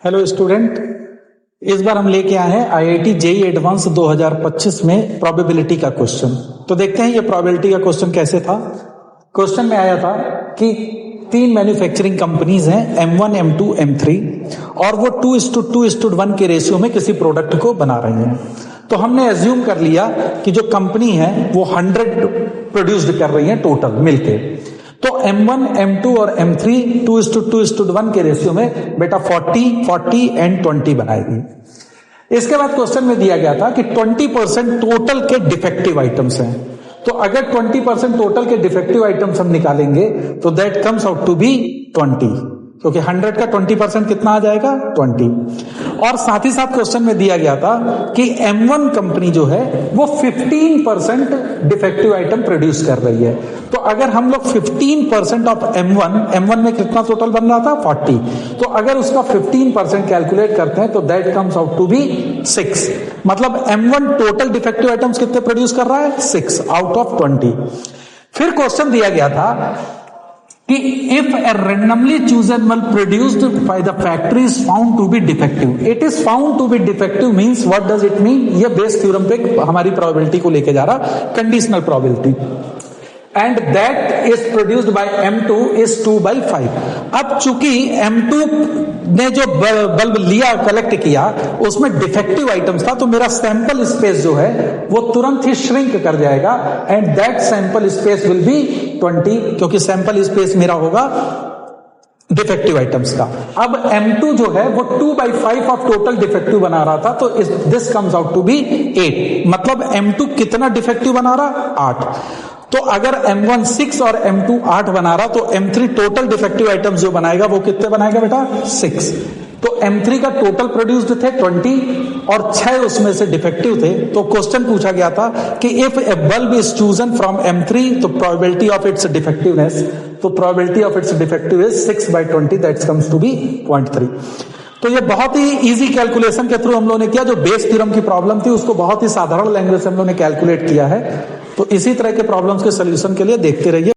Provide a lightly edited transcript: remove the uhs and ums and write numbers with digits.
Hello student, इस बार हम लेके आए हैं आईआईटी जेईई एडवांस 2025 में प्रोबेबिलिटी का क्वेश्चन। तो देखते हैं ये प्रोबेबिलिटी का क्वेश्चन कैसे था। क्वेश्चन में आया था कि 3 मैन्युफैक्चरिंग कंपनीज हैं M1, M2, M3 और वो 2:1 के रेशियो में किसी प्रोडक्ट को बना रही हैं। तो हमने एज्यूम कर लिया कि जो कंपनी है वो 100 प्रोड्यूस्ड कर रही है टोटल मिलके। तो M1, M2 और M3 2:1 के रेशियो में बेटा 40 एंड 20 बनाएगी। इसके बाद क्वेश्चन में दिया गया था कि 20% टोटल के डिफेक्टिव आइटम्स हैं। तो अगर 20% टोटल के डिफेक्टिव आइटम्स हम निकालेंगे तो that comes out to be 20, क्योंकि 100 का 20% कितना आ जाएगा 20। और साथ ही साथ क्वेश्चन में दिया गया था कि M1 कंपनी जो है वो 15% डिफेक्टिव आइटम प्रोड्यूस कर रही है। तो अगर हम लोग 15% ऑफ M1 में कितना टोटल बन रहा था 40, तो अगर उसका 15% कैलकुलेट करते हैं तो that comes out to be 6। मतलब M1 टोटल डिफेक्टिव आइटम्स कितने प्रोड्यूस कर रहा है 6 आउट ऑफ 20। फिर क्वेश्चन दिया गया था कि if a randomly chosen bulb produced by the factory is found to be defective, it is found to be defective means what does it mean? ये बेस थ्योरम पे हमारी प्रोबेबिलिटी को लेके जा रहा, conditional probability, and that is produced by M2 is 2/5। अब चूंकि M2 ने जो बल्ब लिया कलेक्ट किया उसमें डिफेक्टिव आइटम्स था, तो मेरा सैंपल स्पेस जो है वो तुरंत ही श्रिंक कर जाएगा and that sample space will be 20, क्योंकि सैंपल स्पेस मेरा होगा डिफेक्टिव आइटम्स का। अब M2 जो है वो 2/5 ऑफ टोटल डिफेक्टिव बना रहा था, तो this comes out to be 8। मतलब M2 कितना डिफेक्टिव बना रहा 8। तो अगर M1 6 और M2 8 बना रहा तो M3 टोटल डिफेक्टिव आइटम्स जो बनाएगा वो कितने बनाएगा बेटा 6। तो M3 का टोटल प्रोड्यूस्ड थे 20 और 6 उसमें से डिफेक्टिव थे। तो क्वेश्चन पूछा गया था कि if a bulb is chosen from M3 तो प्रोबेबिलिटी ऑफ इट्स डिफेक्टिवनेस, तो probability of its defective is 6/20 that comes to be 0.3। तो ये बहुत ही इजी कैलकुलेशन के थ्रू हम लोगों ने किया। जो बेस थ्योरम की प्रॉब्लम थी उसको बहुत ही साधारण लैंग्वेज से हम लोगों ने कैलकुलेट किया है। तो इसी तरह के प्रॉब्लम्स के सोल्यूशन के लिए देखते रहिए।